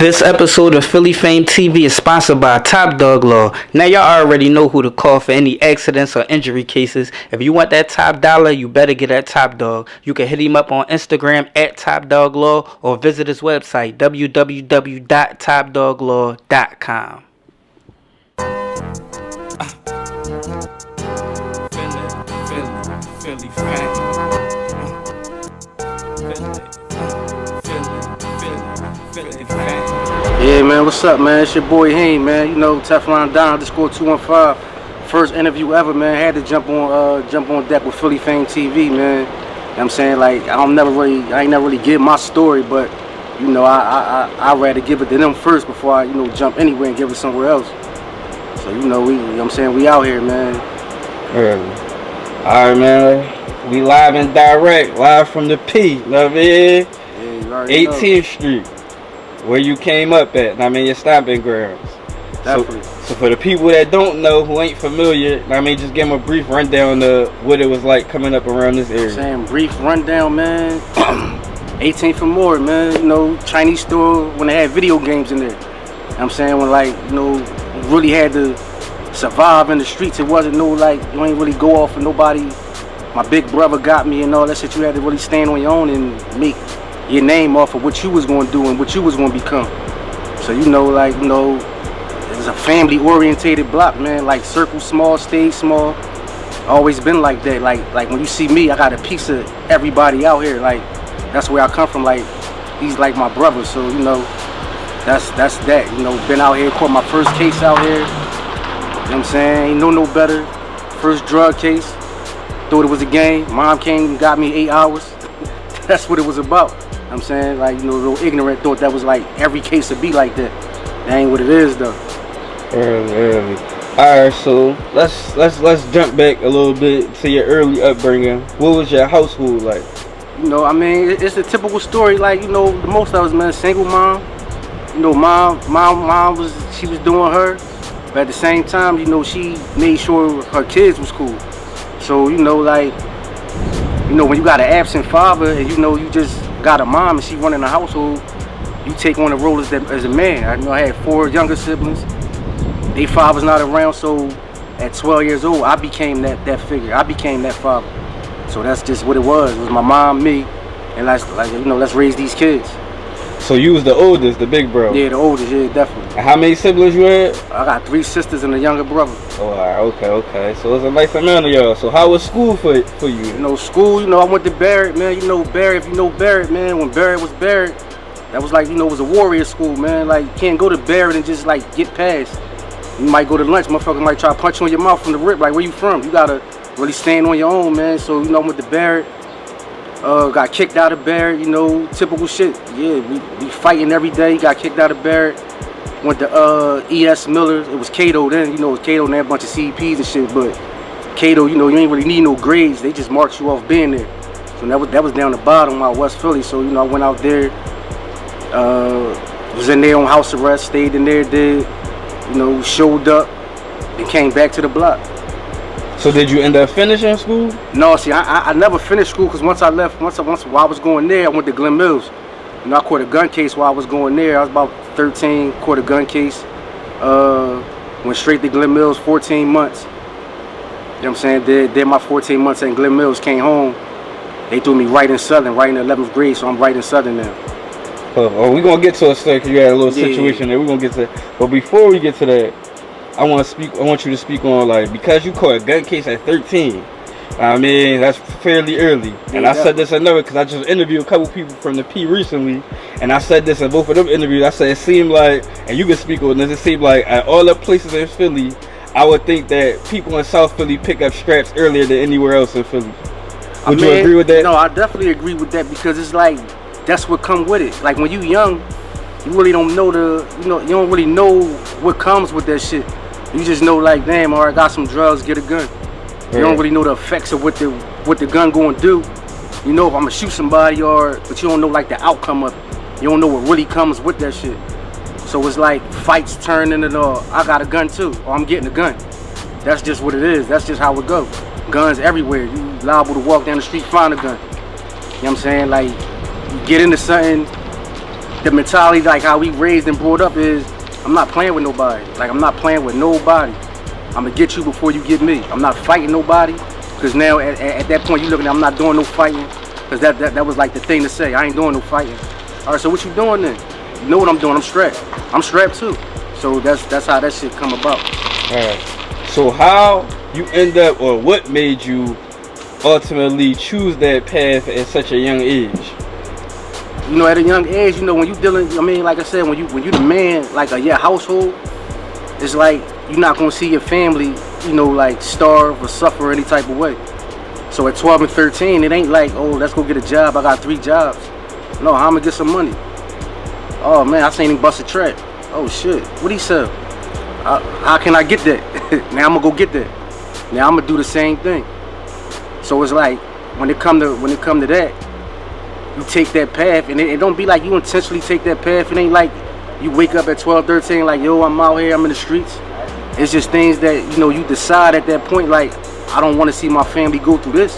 This episode of Philly Fame TV is sponsored by Topdog Law. Now y'all already know who to call for any accidents or injury cases. If you want that top dollar, you better get at Topdog. You can hit him up on Instagram at Topdog Law or visit his website www.topdoglaw.com. Philly Fame. Yeah, man, what's up, man? It's your boy Heem, man. You know, Teflon Don, underscore 215. First interview ever, man. Had to jump on deck with Philly Fame TV, man. You know what I'm saying? Like, I ain't never really give my story, but, you know, I'd rather give it to them first before I, jump anywhere and give it somewhere else. So, you know what I'm saying? We out here, man. All right, man. We live and direct, live from the P, you know what I mean? Yeah, 18th Street. Where you came up at, your stomping grounds. Definitely. So for the people that don't know, who ain't familiar, just give them a brief rundown of what it was like coming up around this area. Saying brief rundown, man. 18th and more, man. You know, Chinese store when they had video games in there. You know what I'm saying? When you really had to survive in the streets. It wasn't you ain't really go off for nobody. My big brother got me and all that shit. You had to really stand on your own and make your name off of what you was going to do and what you was going to become. So it's a family orientated block, man. Like circle small, stay small. Always been like that. Like when you see me, I got a piece of everybody out here. Like that's where I come from. Like he's like my brother. So that's that. Been out here, caught my first case out here. You know what I'm saying? Ain't no better. First drug case. Thought it was a game. Mom came and got me 8 hours. That's what it was about. I'm saying, real ignorant, thought that was like every case would be like that. That ain't what it is, though. Early. All right, so let's jump back a little bit to your early upbringing. What was your household like? It's a typical story. The most of us, man, single mom. Mom was doing her, but at the same time, she made sure her kids was cool. So when you got an absent father and you just got a mom and she running the household, you take on the role as a man. I had 4 younger siblings. Their father's not around, so at 12 years old, I became that figure. I became that father. So that's just what it was. It was my mom, me, and let's raise these kids. So you was the oldest, the big bro? Yeah, the oldest, yeah, definitely. And how many siblings you had? I got 3 sisters and a younger brother. Oh, all right, okay. So it's a nice amount of y'all. So how was school for you? School, I went to Barrett, man. Barrett, if you know Barrett, man, when Barrett was Barrett, that was it was a warrior school, man. You can't go to Barrett and just get past. You might go to lunch, motherfucker might try to punch you in your mouth from the rip, where you from? You gotta really stand on your own, man. So, I went to Barrett. Got kicked out of Barrett, typical shit. Yeah, we fighting every day. Got kicked out of Barrett. Went to E.S. Miller. It was Cato then. It was Cato and they had a bunch of CEPs and shit. But Cato, you ain't really need no grades. They just marked you off being there. So that was down the bottom out West Philly. So I went out there. Was in there on house arrest. Stayed in there. Showed up and came back to the block. So did you end up finishing school? No, see, I never finished school because once I left, once while I was going there, I went to Glen Mills. I caught a gun case while I was going there. I was about 13, caught a gun case. Went straight to Glen Mills, 14 months. You know what I'm saying? Did my 14 months at Glen Mills, came home. They threw me right in Southern, right in the 11th grade, so I'm right in Southern now. Oh, we're going to get to a second, because you had a little situation there. We're going to get to that. But before we get to that, I want you to speak on because you caught a gun case at 13. That's fairly early. And I said this another because I just interviewed a couple people from the P recently, and I said this in both of them interviews. I said it seemed like, and you can speak on this, it seemed like at all the places in Philly, I would think that people in South Philly pick up straps earlier than anywhere else in Philly. Would you agree with that? No, I definitely agree with that because it's that's what come with it. When you young, you really don't know you don't really know what comes with that shit. You just know damn, all right, got some drugs, get a gun. You don't really know the effects of what the gun going to do. If I'm going to shoot somebody but you don't know the outcome of it. You don't know what really comes with that shit. So it's fights turn into I got a gun too, or I'm getting a gun. That's just what it is. That's just how it goes. Guns everywhere. You liable to walk down the street, find a gun. You know what I'm saying? You get into something, the mentality, like how we raised and brought up is, I'm not playing with nobody. Like, I'm not playing with nobody. I'm gonna get you before you get me. I'm not fighting nobody, because now at that point you looking at, I'm not doing no fighting, because that was like the thing to say. I ain't doing no fighting. All right, so what you doing then? You know what I'm doing? I'm strapped. I'm strapped too. So that's how that shit come about. All right. So how you end up, or what made you ultimately choose that path at such a young age? You know, at a young age, you know, when you dealing, I mean, like I said, when you the man, like your household, it's like you're not gonna see your family, you know, like starve or suffer any type of way. So at 12 and 13, it ain't like, oh, let's go get a job. I got 3 jobs. No, how I'm gonna get some money? Oh man, I seen him bust a track. Oh shit, what he sell? How can I get that? Now I'm gonna go get that. Now I'm gonna do the same thing. So it's like when it come to that, you take that path, and it don't be like you intentionally take that path. It ain't like you wake up at 12, 13, like, yo, I'm out here, I'm in the streets. It's just things that, you know, you decide at that point, like, I don't want to see my family go through this,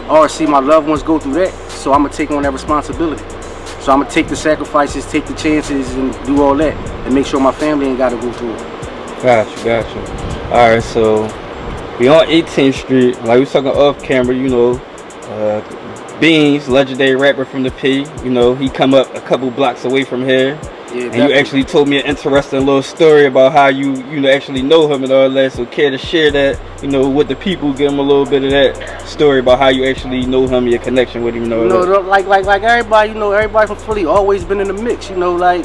or see my loved ones go through that. So I'm gonna take on that responsibility. So I'm gonna take the sacrifices, take the chances, and do all that, and make sure my family ain't gotta go through it. Got you. All right, so we on 18th Street, like we was talking off camera, you know. Beans, legendary rapper from the P, you know, he come up a couple blocks away from here. Yeah, and you actually told me an interesting little story about how you know, actually know him and all that. So care to share that, you know, with the people, give them a little bit of that story about how you actually know him, your connection with him, you know. You know, like everybody, you know, everybody from Philly always been in the mix, you know, like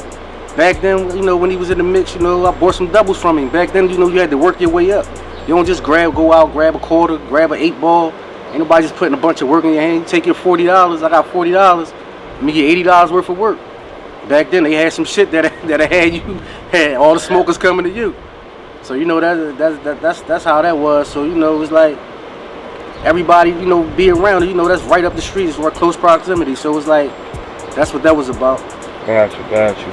back then, you know, when he was in the mix, you know, I bought some doubles from him. Back then, you know, you had to work your way up. You don't just go out, grab a quarter, grab an 8-ball. Ain't nobody just putting a bunch of work in your hand. You take your $40, I got $40, let me get $80 worth of work. Back then they had some shit that had all the smokers coming to you. So you know that's how that was. So you know, it's like everybody, you know, be around. You know, that's right up the street. It's right close proximity. So it's like that's what that was about. Got you.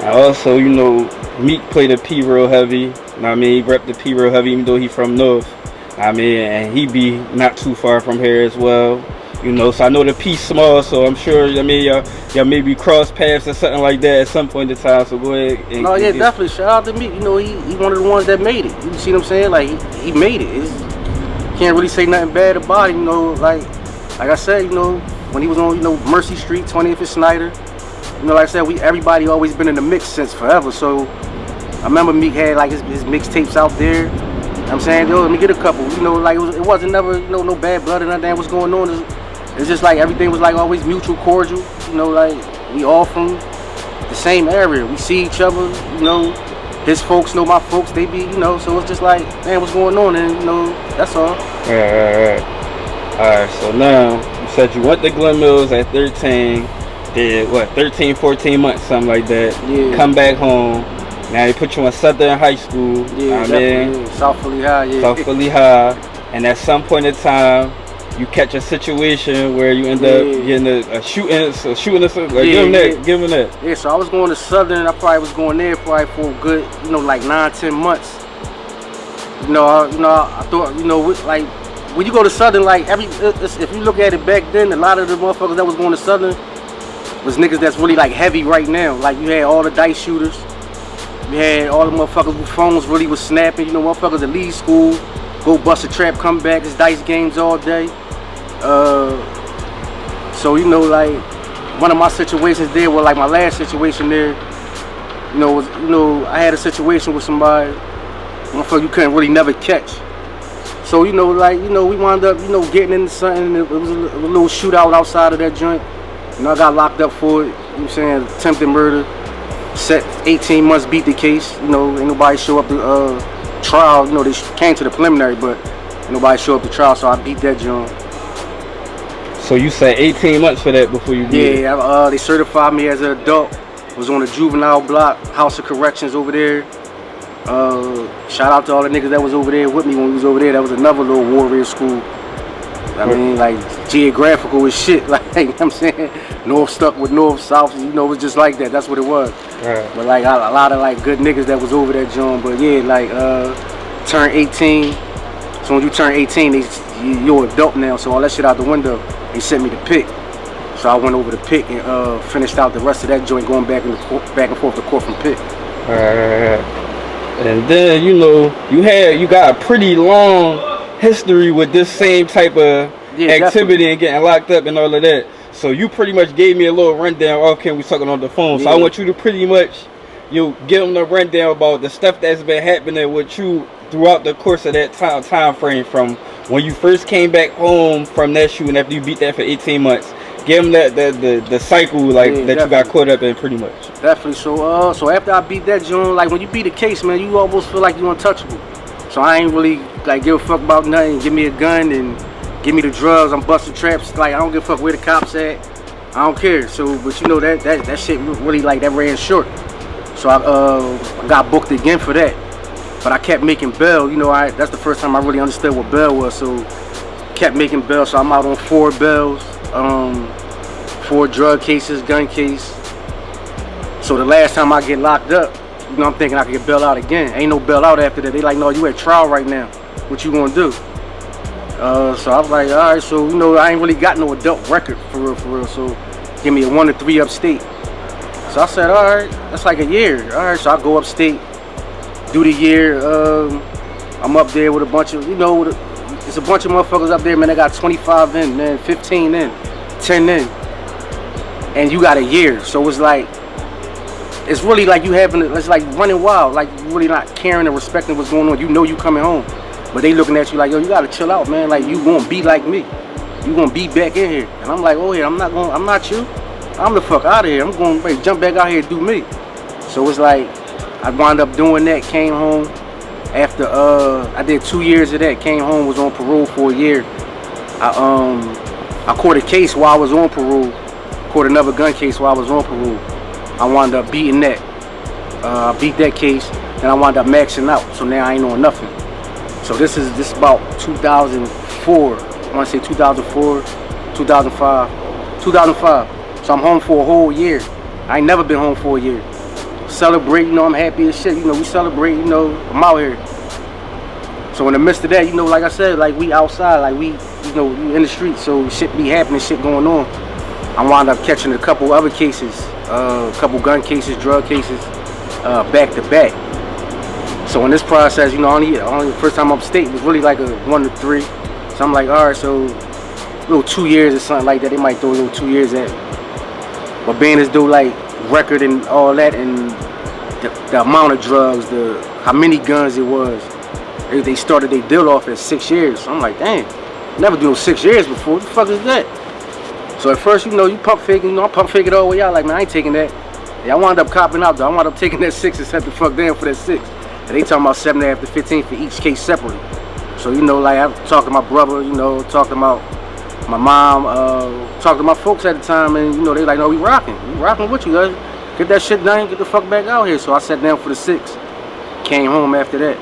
And also, you know, Meek played the P real heavy. You know what I mean, he rep the P real heavy, even though he from North. I mean, and he be not too far from here as well, you know. So I know the P small, so I'm sure, I mean, y'all maybe cross paths or something like that at some point in time. So go ahead. No, yeah, definitely. Shout out to Meek. You know, he one of the ones that made it. You see what I'm saying? Like he made it. Can't really say nothing bad about it. You know, like I said, you know, when he was on, you know, Mercy Street, 20th and Snyder. You know, like I said, everybody always been in the mix since forever. So I remember Meek had like his mixtapes out there. I'm saying, yo, let me get a couple. You know, like it wasn't never, you know, no bad blood or nothing. What's going on? It's just like everything was like always mutual cordial. You know, like we all from the same area. We see each other. You know, his folks know my folks. They be, you know. So it's just like, man, what's going on? And you know, that's all. Right. All right. So now you said you went to Glen Mills at 13. Did what? 13, 14 months, something like that. Yeah. Come back home. Now they put you in Southern High School. Yeah, definitely. Yeah. South Philly High, yeah. South Philly High. And at some point in time, you catch a situation where you end up getting a shooting. Like, give him that. Yeah, so I was going to Southern. I probably was going there for a good, you know, like 9-10 months. You know, I thought, you know, like when you go to Southern, like if you look at it back then, a lot of the motherfuckers that was going to Southern was niggas that's really like heavy right now. Like you had all the dice shooters. You had all the motherfuckers whose phones really was snapping. You know, motherfuckers that leave school, go bust a trap, come back, it's dice games all day. So, you know, like, one of my situations there, well, like my last situation there, you know, I had a situation with somebody, motherfucker you couldn't really never catch. So, you know, like, you know, we wound up, you know, getting into something. It was a little shootout outside of that joint. You know, I got locked up for it, you know what I'm saying, attempted murder. Set 18 months, beat the case. You know, ain't nobody show up to trial. You know, they came to the preliminary, but ain't nobody show up to trial, so I beat that joint. So you said 18 months for that before you did? Yeah, they certified me as an adult. Was on a juvenile block, House of Corrections over there. Shout out to all the niggas that was over there with me when we was over there. That was another little warrior school. I mean, like, geographical as shit. Like, you know what I'm saying? North stuck with North, South, you know, it was just like that. That's what it was. Right. But, like, a lot of, like, good niggas that was over that joint. But, yeah, like, turn 18. So when you turn 18, you're an adult now. So all that shit out the window. They sent me to pick. So I went over to Pitt and finished out the rest of that joint, going back and forth to court from Pitt. Alright. And then you got a pretty long history with this same type of activity definitely. and getting locked up and all of that. So you pretty much gave me a little rundown. Okay, we talking on the phone. So I want you to pretty much give them the rundown about the stuff that's been happening with you throughout the course of that time frame, from when you first came back home from that shooting after you beat that for 18 months. Give them the cycle that you got caught up in, pretty much. Definitely. So after I beat that joint, like when you beat a case, man, you almost feel like you're untouchable. So I ain't really like give a fuck about nothing. Give me a gun and give me the drugs. I'm busting traps. Like I don't give a fuck where the cops at. I don't care. So, but that shit really like that ran short. So I got booked again for that. But I kept making bail. That's the first time I really understood what bail was. So kept making bail. So I'm out on 4 bails, 4 drug cases, gun case. So the last time I get locked up, I'm thinking I could get bail out again. Ain't no bail out after that. They like, no, you at trial right now. What you gonna do? So I was like, all right. So I ain't really got no adult record for real. So give me a 1 to 3 upstate. So I said, all right, that's like a year. All right, so I go upstate, do the year. I'm up there with a bunch of, there's a bunch of motherfuckers up there, man. They got 25 in, man, 15 in, 10 in, and you got a year. So it's like, it's really like it's like running wild. Like you really not caring and respecting what's going on. You coming home, but they looking at you like, yo, you gotta chill out, man. Like you gonna be like me. You gonna be back in here. And I'm like, oh yeah, I'm not you. I'm the fuck out of here. I'm going to jump back out here and do me. So it's like, I wound up doing that, came home. After, I did 2 years of that, came home, was on parole for a year. I caught a case while I was on parole. Caught another gun case while I was on parole. I wound up beating that. I beat that case, and I wound up maxing out. So now I ain't on nothing. So this is about 2004. I want to say 2004, 2005. So I'm home for a whole year. I ain't never been home for a year. Celebrate, I'm happy as shit. We celebrate, I'm out here. So in the midst of that, like I said, like we outside, like we in the streets, so shit be happening, shit going on. I wound up catching a couple other cases, a couple gun cases, drug cases, back to back. So in this process, only the first time upstate was really like a 1 to 3. So I'm like, all right, so a little 2 years or something like that. They might throw a little 2 years at me. But being as though like record and all that, and the amount of drugs, how many guns it was, they started their deal off at 6 years. So I'm like, damn, never do 6 years before. What the fuck is that? So at first, you pump faking, I pump fake it all the way out. Like, man, I ain't taking that. Yeah, I wound up copping out though. I wound up taking that 6 and set the fuck down for that 6. And they talking about 7.5 to 15 for each case separately. So like I talked to my brother, talked to my mom, talked to my folks at the time, and they like, no, we rocking with you guys. Get that shit done, get the fuck back out here. So I sat down for the 6. Came home after that.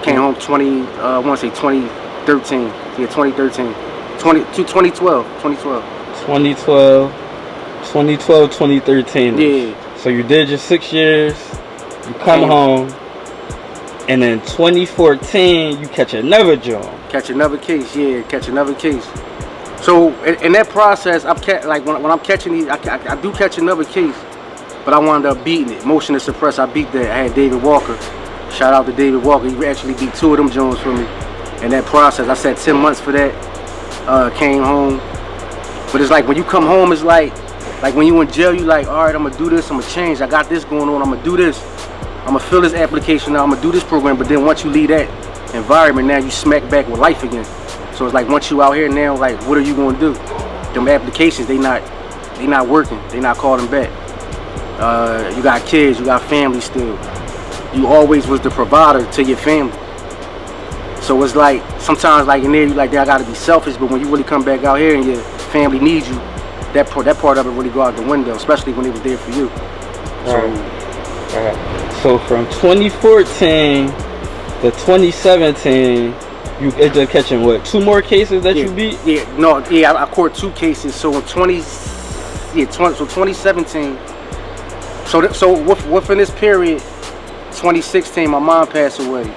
Came home 2013. Yeah, 2013. 2012. 2013. Yeah. So you did your 6 years, you come home, and then 2014 you catch another job. Catch another case, yeah, catch another case. So in that process, like when I'm catching these, I do catch another case, but I wound up beating it. Motion to suppress, I beat that. I had David Walker. Shout out to David Walker. He actually beat 2 of them Jones for me. In that process, I sat 10 months for that. Came home. But it's like when you come home, it's like when you in jail, you like, all right, I'm gonna do this, I'm gonna change. I got this going on, I'm gonna do this. I'm gonna fill this application out, I'm gonna do this program. But then once you leave that environment, now you smack back with life again. So it's like once you out here now, like what are you gonna do? Them applications, they not working, they not calling back. You got kids, you got family still. You always was the provider to your family. So it's like sometimes like in there you like, I gotta be selfish, but when you really come back out here and your family needs you, that part of it really go out the window, especially when it was there for you. So from 2014 to 2017, you ended up catching what? 2 more cases that you beat? Yeah, I caught 2 cases. So in 2017. So within this period, 2016, my mom passed away.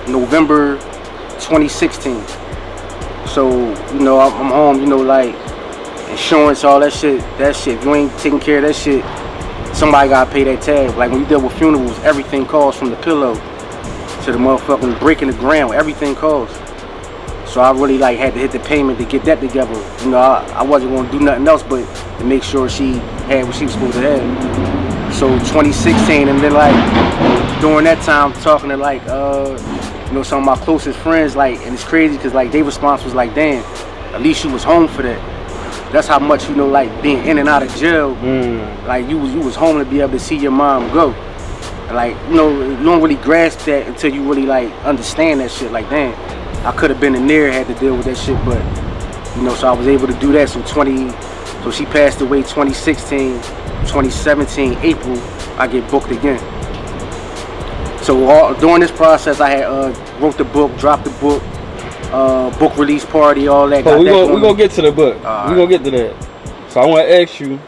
November 2016. So I'm home. Like insurance, all that shit. If you ain't taking care of that shit, somebody gotta pay that tab. Like when you deal with funerals, everything costs, from the pillow to the motherfucking breaking the ground, everything costs. So I really like had to hit the payment to get that together. You know, I wasn't gonna do nothing else but to make sure she had what she was supposed to have. So 2016, and then like during that time, talking to like you know, some of my closest friends, like, and it's crazy because like their response was like, damn, at least you was home for that. That's how much, you know, like being in and out of jail, like you was home to be able to see your mom go. Like, you know, you don't really grasp that until you really like understand that shit. Like, damn, I could have been in there, had to deal with that shit, but you know, so I was able to do that. So she passed away 2016, 2017 April, I get booked again. So during this process, I had wrote the book, dropped the book. Book release party, all that. But we gonna get to the book. We gonna get to that. So I want to ask you,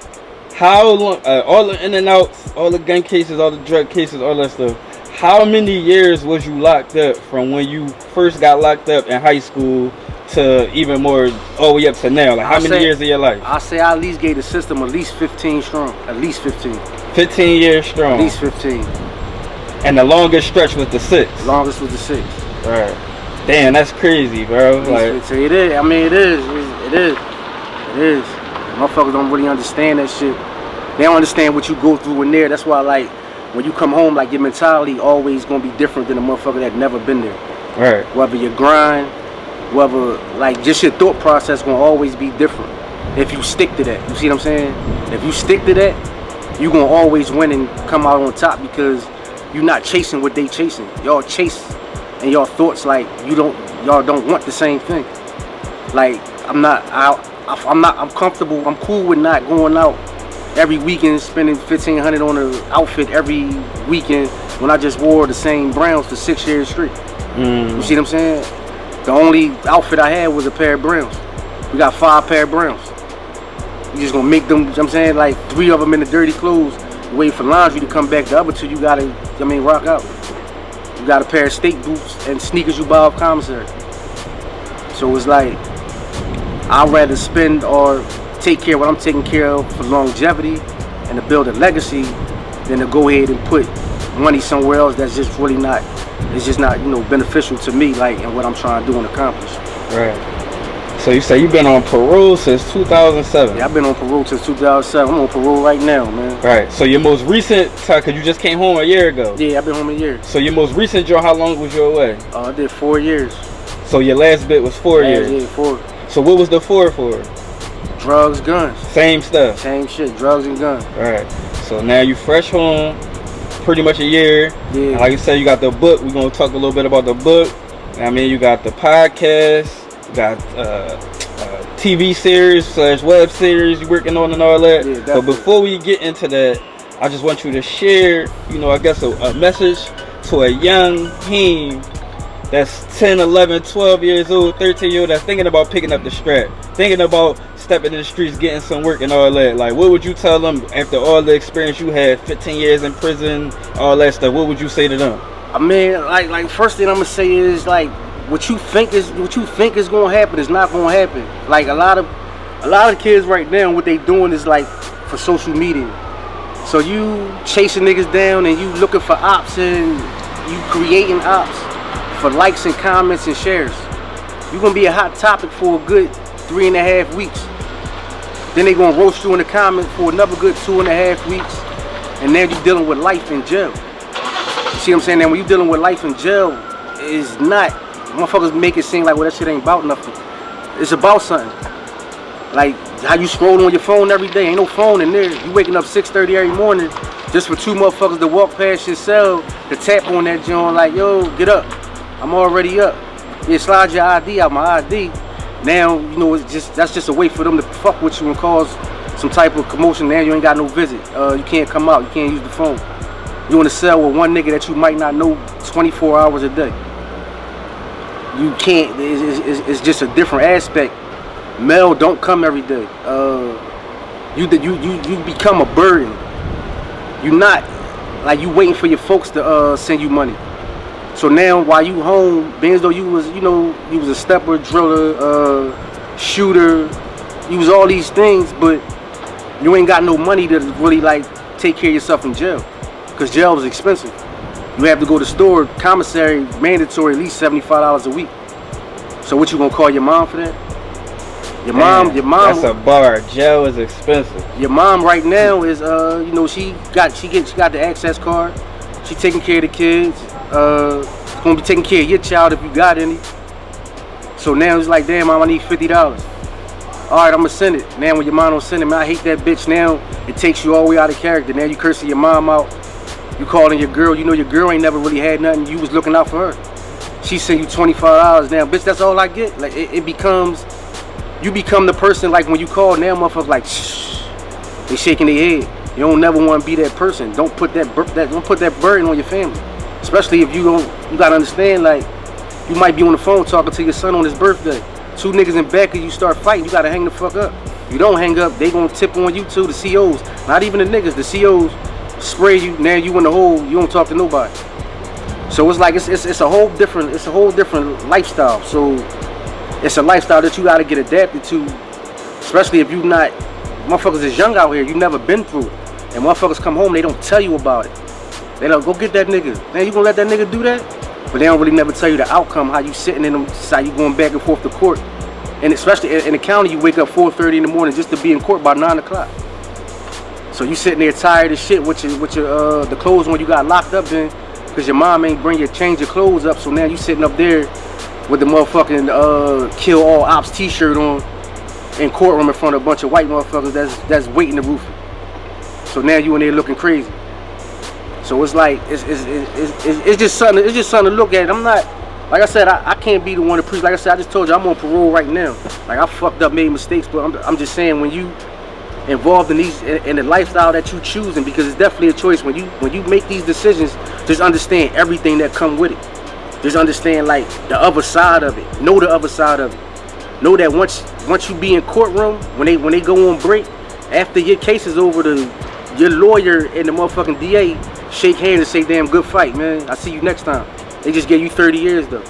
how long? All the in and outs, all the gun cases, all the drug cases, all that stuff. How many years was you locked up from when you first got locked up in high school to even more all the way up to now? Like how many years of your life? I say I at least gave the system at least 15 strong. At least 15. 15 years strong. At least 15. And the longest stretch was the 6. Longest was the 6. Right. Damn, that's crazy, bro. Like, it is. I mean, it is. Motherfuckers don't really understand that shit. They don't understand what you go through in there. That's why, like, when you come home, like, your mentality always gonna be different than a motherfucker that never been there. Right. Whether you grind, whether, like, just your thought process gonna always be different if you stick to that. You see what I'm saying? If you stick to that, you gonna always win and come out on top because you're not chasing what they chasing. Y'all chase. And y'all thoughts like y'all don't want the same thing. Like I'm comfortable. I'm cool with not going out every weekend, spending $1,500 on an outfit every weekend when I just wore the same Browns for 6 years straight. You see what I'm saying? The only outfit I had was a pair of Browns. We got 5 pair of Browns. You just gonna make them, you know what I'm saying, like 3 of them in the dirty clothes, wait for laundry to come back. The other 2 you gotta, rock out. You got a pair of state boots and sneakers you buy off commissary. So it's like, I'd rather spend or take care of what I'm taking care of for longevity and to build a legacy than to go ahead and put money somewhere else that's just really not, it's just not, you know, beneficial to me, like, and what I'm trying to do and accomplish. Right. So you say you've been on parole since 2007? Yeah, I've been on parole since 2007. I'm on parole right now, man. Right. So your most recent time, because you just came home a year ago. Yeah, I've been home a year. So your most recent job, how long was you away? I did 4 years. So your last bit was 4 years? Yeah, 4. So what was the 4 for? Drugs, guns. Same stuff? Same shit, drugs and guns. Right. So now you fresh home, pretty much a year. Yeah. And like you said, you got the book. We're going to talk a little bit about the book. I mean, you got the podcast. You got TV series / web series you're working on and all that. Yeah, but before we get into that, I just want you to share, you know, I guess a message to a young Heem that's 10, 11, 12 years old, 13-year-old that's thinking about picking up the strap, thinking about stepping in the streets, getting some work and all that. Like, what would you tell them after all the experience you had, 15 years in prison, all that stuff? What would you say to them? I mean, like first thing I'm gonna say is like, what you think is gonna happen is not gonna happen. Like a lot of kids right now, what they doing is like for social media. So you chasing niggas down and you looking for ops and you creating ops for likes and comments and shares. You're gonna be a hot topic for a good 3.5 weeks. Then they gonna roast you in the comment for another good 2.5 weeks, and now you dealing with life in jail. You see what I'm saying? Now when you dealing with life in jail, is not. Motherfuckers make it seem like, well, that shit ain't about nothing. It's about something. Like how you scroll on your phone every day. Ain't no phone in there. You waking up 6:30 every morning just for 2 motherfuckers to walk past your cell to tap on that joint like, yo, get up. I'm already up. Yeah, slide your ID out, my ID. Now, you know, that's just a way for them to fuck with you and cause some type of commotion. Now you ain't got no visit. You can't come out. You can't use the phone. You in a cell with one nigga that you might not know 24 hours a day. You can't, it's just a different aspect. Mail don't come every day. You become a burden. You not, like you waiting for your folks to send you money. So now while you home, being as though you was a stepper, driller, shooter, all these things, but you ain't got no money to really like take care of yourself in jail, because jail is expensive. You have to go to store, commissary, mandatory, at least $75 a week. So what you gonna call your mom for that? Your mom. That's a bar. Jail is expensive. Your mom right now is you know, she got the access card. She taking care of the kids. Gonna be taking care of your child if you got any. So now it's like, damn, mom, I need $50. All right, I'm gonna send it. Now when your mom don't send it, man, I hate that bitch. Now it takes you all the way out of character. Now you cursing your mom out. You calling your girl. You know your girl ain't never really had nothing. You was looking out for her. She sent you $25 now, bitch. That's all I get. Like it becomes, you become the person. Like when you call now, motherfuckers like, shh, they shaking their head. You don't never want to be that person. Don't put that burden on your family. Especially if you gotta understand, like, you might be on the phone talking to your son on his birthday. Two niggas in back of you start fighting, you gotta hang the fuck up. You don't hang up, they gonna tip on you too, the COs. Not even the niggas, the COs spray you, now you in the hole, you don't talk to nobody. So it's like, it's a whole different lifestyle. So it's a lifestyle that you gotta get adapted to, especially if you not, motherfuckers is young out here, you never been through it. And motherfuckers come home, they don't tell you about it. They don't go get that nigga. Man, you gonna let that nigga do that? But they don't really never tell you the outcome, how you sitting in them, how you going back and forth to court. And especially in the county, you wake up 4:30 in the morning just to be in court by 9 o'clock. So you sitting there tired as shit with your the clothes when you got locked up in, because your mom ain't bring your change your clothes up. So now you sitting up there with the motherfucking kill all ops t-shirt on in courtroom in front of a bunch of white motherfuckers that's waiting to roof it. So now you in there looking crazy. So it's like it's just something to look at. I'm not, like I said, I can't be the one to preach. Like I said, I just told you I'm on parole right now. Like I fucked up, made mistakes, but I'm just saying, when you involved in the lifestyle that you choosing, because it's definitely a choice. When you make these decisions, just understand everything that come with it. Just understand like the other side of it. Know the other side of it. Know that once you be in courtroom, when they go on break, after your case is over, your lawyer and the motherfucking DA shake hands and say, damn, good fight, man. I see you next time. They just gave you 30 years, though.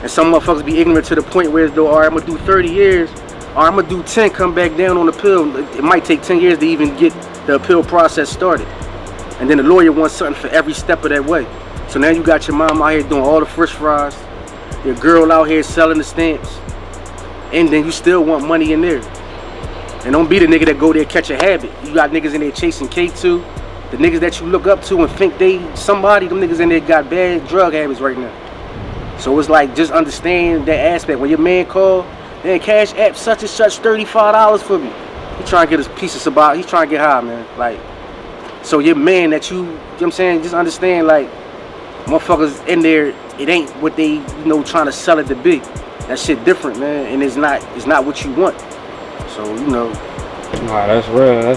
And some motherfuckers be ignorant to the point where, though, all right, I'm going to do 30 years, or I'm going to do 10, come back down on the appeal. It might take 10 years to even get the appeal process started. And then the lawyer wants something for every step of that way. So now you got your mom out here doing all the fresh fries, your girl out here selling the stamps, and then you still want money in there. And don't be the nigga that go there catch a habit. You got niggas in there chasing K2. The niggas that you look up to and think they somebody, them niggas in there got bad drug habits right now. So it's like, just understand that aspect. When your man call, man, cash app such and such $35 for me. He trying to get his piece of he's trying to get high, man. Like, so your man that you know what I'm saying, just understand, like, motherfuckers in there, it ain't what they, trying to sell it to be. That shit different, man, and it's not what you want. So, Nah, that's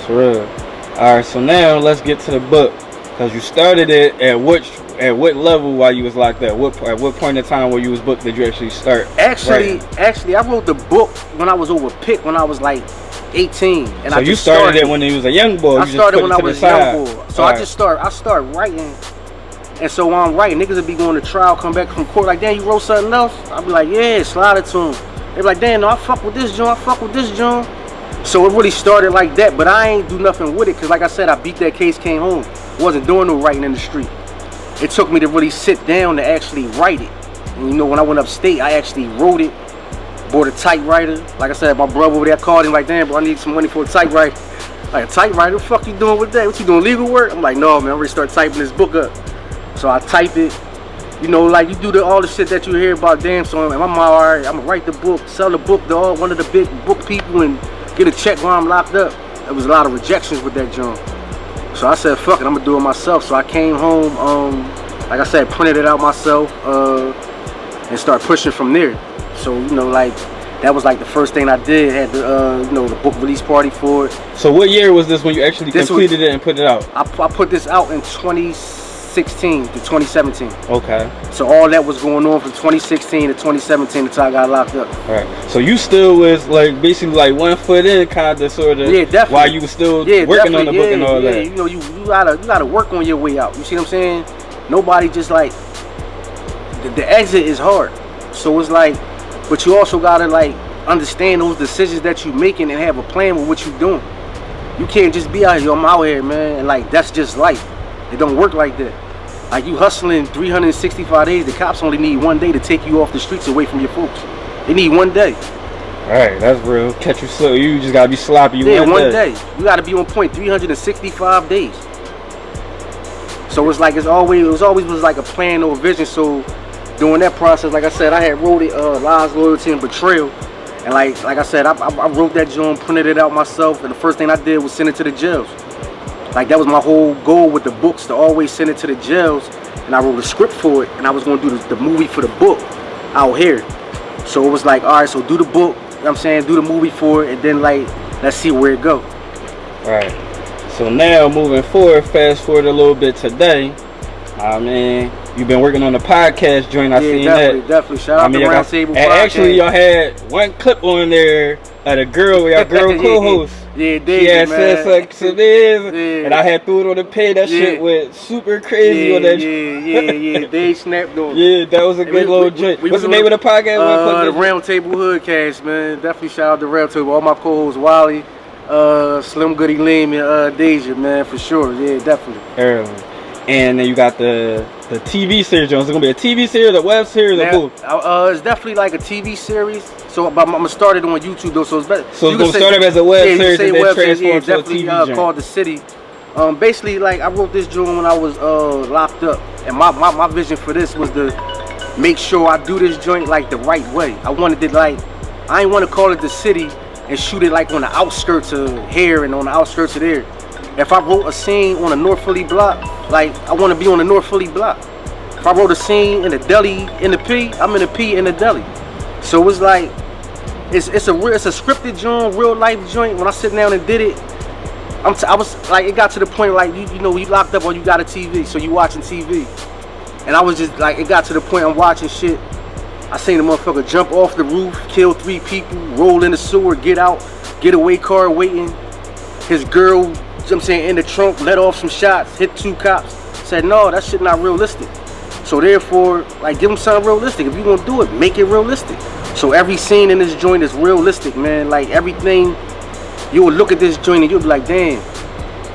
real. All right, so now let's get to the book, because you started it at what level while you was locked up? At what point in time where you was booked did you actually start? Actually, I wrote the book when I was over Pitt, when I was like 18. And so you started it when you was a young boy? I started when I was a young boy. So I start writing. And so while I'm writing, niggas will be going to trial, come back from court like, damn, you wrote something else? I'll be like, yeah, slide it to them. They be like, damn, no, I fuck with this joint, So it really started like that, but I ain't do nothing with it, because like I said, I beat that case, came home. Wasn't doing no writing in the street. It took me to really sit down to actually write it. And when I went upstate, I actually wrote it, bought a typewriter. Like I said, my brother over there called him like, damn, bro, I need some money for a typewriter. Like, a typewriter? What the fuck you doing with that? What you doing, legal work? I'm like, no, man, I'm ready to start typing this book up. So I type it. Like you do all the shit that you hear about, damn, so I'm all right, I'm gonna write the book, sell the book to one of the big book people, and get a check while I'm locked up. There was a lot of rejections with that joint. So I said, fuck it, I'm gonna do it myself. So I came home, like I said, printed it out myself, and start pushing from there. So, like, that was like the first thing I did. Had the, the book release party for it. So what year was this when you actually completed it and put it out? I put this out in 2016 to 2017. Okay. So all that was going on from 2016 to 2017 until I got locked up. All right. So you still was like basically like 1 foot in, kind of, sort of. Yeah, definitely. While you were still working on the book and all that. You gotta work on your way out. You see what I'm saying? Nobody just like the exit is hard. So it's like, but you also gotta like understand those decisions that you're making and have a plan with what you're doing. You can't just be out here, yo, I'm out here, man, and like that's just life. It don't work like that. Like you hustling 365 days, the cops only need 1 day to take you off the streets away from your folks. They need 1 day. Alright, that's real. Catch you slow. You just gotta be sloppy. Yeah, one day. You gotta be on point 365 days. So it's like it always was like a plan or a vision. So during that process, like I said, I had wrote it, Lies, Loyalty, and Betrayal. And like I said, I wrote that joint, printed it out myself, and the first thing I did was send it to the jails. Like that was my whole goal with the books, to always send it to the jails. And I wrote a script for it, and I was gonna do the movie for the book out here. So it was like, all right, so do the book, you know what I'm saying, do the movie for it, and then like, let's see where it go. Alright, so now moving forward, fast forward a little bit today, I mean, you've been working on the podcast joint, I seen that. Definitely, shout out to Round Table Podcast. And actually, y'all had one clip on there of a girl, your girl co-host. Yeah, Daisy, man. And I had threw it on the page. That shit went super crazy on that. Yeah. They snapped on. Yeah, that was a good little joint. What's the name of the podcast? The Round Table Hoodcast, man. Definitely shout out to Round Table. All my co-hosts, Wally, Slim Goody Lim, and Deja, man, for sure. Yeah, definitely. Early. And then you got the TV series, Jones. Is it gonna be a TV series, a web series, or both? It's definitely like a TV series. So I'm gonna start it on YouTube though. So it's better. So it's gonna start up as a web series and then transform to a TV joint. Called The City. Basically, like I wrote this joint when I was locked up, and my vision for this was to make sure I do this joint like the right way. I wanted it like, I didn't want to call it The City and shoot it like on the outskirts of here and on the outskirts of there. If I wrote a scene on a North Philly block, like I want to be on the North Philly block. If I wrote a scene in the deli in the P, I'm in the P in the deli. So it's like it's a scripted joint, real life joint. When I sit down and did it, I was like, it got to the point like you know you locked up or you got a TV, so you watching TV, and I was just like, it got to the point I'm watching shit. I seen the motherfucker jump off the roof, kill 3 people, roll in the sewer, get out, getaway car waiting. His girl, you know what I'm saying, in the trunk, let off some shots, hit 2 cops. Said, no, that shit not realistic. So therefore, like, give them something realistic. If you gonna do it, make it realistic. So every scene in this joint is realistic, man. Like everything, you will look at this joint and you'll be like, damn.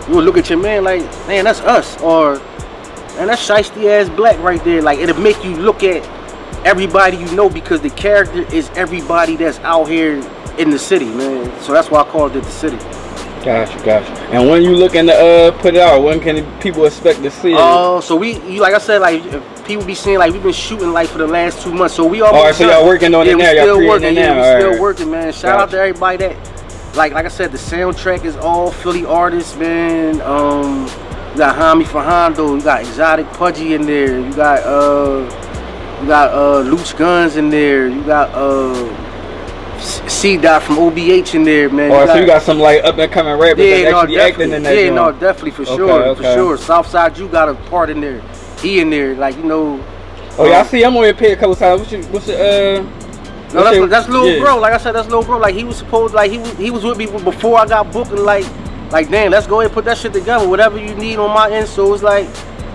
You will look at your man like, man, that's us. Or, man, that's shiesty ass black right there. Like, it'll make you look at everybody you know, because the character is everybody that's out here in the city, man. So that's why I called it The City. Gotcha. And when you looking to put it out, when can people expect to see it? So like I said, like people be saying, like we've been shooting like for the last 2 months. So we almost. Alright, so y'all working on it now. Y'all still working. Now. We still working, man. Shout out to everybody that, like I said, the soundtrack is all Philly artists, man. You got Hami Fahando, you got Exotic Pudgy in there, you got Luch Guns in there, you got C-Dot from OBH in there, man. So you got some like up and coming rappers that's actually acting in that joint. No, definitely, for sure. Southside, you got a part in there. He in there, like, you know. Oh yeah, I see. I'm on your page a couple times. What's your No, that's Lil Bro. Like I said, that's Lil Bro. Like he was supposed, like he was with me before I got booked, and like damn, let's go ahead and put that shit together. Whatever you need on my end. So it's like,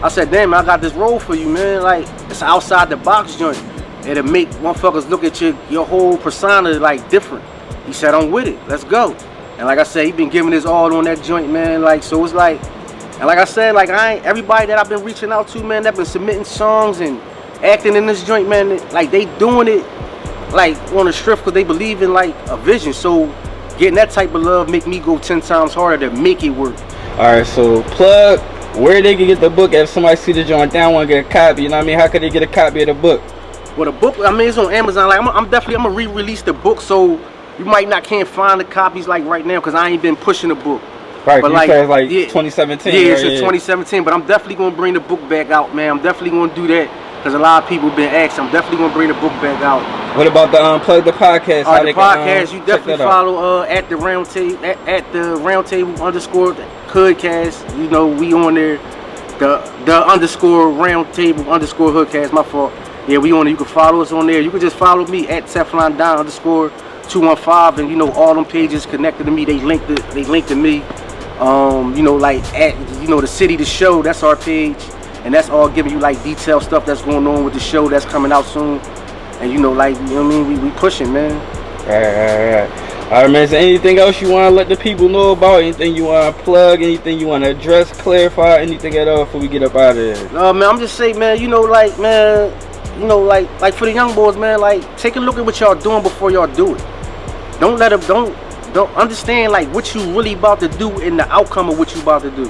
I said, damn, man, I got this role for you, man. Like it's outside the box joint. It'll make motherfuckers look at your whole persona like different. He said, I'm with it. Let's go. And like I said, he been giving his all on that joint, man. Like, so it's like, and like I said, like everybody that I've been reaching out to, man, that been submitting songs and acting in this joint, man, like they doing it like on the strip because they believe in like a vision. So getting that type of love make me go 10 times harder to make it work. All right, so plug where they can get the book. If somebody see the joint down, want to get a copy, you know what I mean? How could they get a copy of the book? Well, the book, I mean, it's on Amazon. Like, I'm gonna re-release the book, so you can't find the copies like right now because I ain't been pushing the book. Right, but you said like 2017. Yeah, it's 2017. But I'm definitely gonna bring the book back out, man. I'm definitely gonna do that because a lot of people been asking. I'm definitely gonna bring the book back out. What about the plug the podcast? The podcast, you definitely follow at the round table at the round table _ hoodcast. You know, we on there. The _ round table _ hoodcast. My fault. Yeah, we on it. You can follow us on there. You can just follow me at Teflon Down _ 215, and you know all them pages connected to me. They link to me. You know, like at the City the Show. That's our page, and that's all giving you like detailed stuff that's going on with the show that's coming out soon. And you know, like, you know what I mean, we pushing, man. Alright, man. Is there anything else you want to let the people know about? Anything you want to plug? Anything you want to address, clarify? Anything at all before we get up out of here? No, man. I'm just saying, man. You know, like, man. You know, like for the young boys, man. Like, take a look at what y'all doing before y'all do it. Don't let them. Don't understand like what you really about to do and the outcome of what you about to do.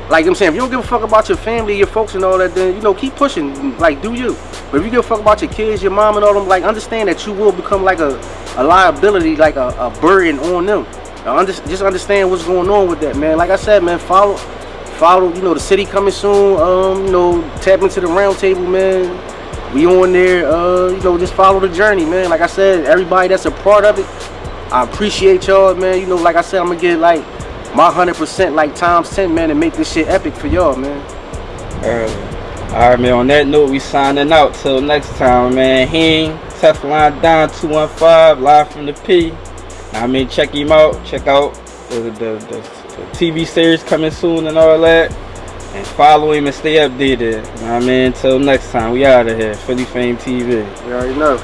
Like I'm saying, if you don't give a fuck about your family, your folks and all that, then, you know, keep pushing, like, do you. But if you give a fuck about your kids, your mom and all them, like, understand that you will become like a liability, like a burden on them. Just understand what's going on with that, man. Like I said, man, follow, you know, the city coming soon, you know, tap into the round table, man. We on there, you know, just follow the journey, man. Like I said, everybody that's a part of it, I appreciate y'all, man. You know, like I said, I'm gonna get like my 100% like times 10, man, and make this shit epic for y'all, man. Alright, man. On that note, we signing out till next time, man. Heem, Teflon Don 215, live from the P. I mean, check him out. Check out the TV series coming soon and all that. And follow him and stay updated. You know what I mean? Until next time, we out of here. Philly F.A.M.E. TV. You already know.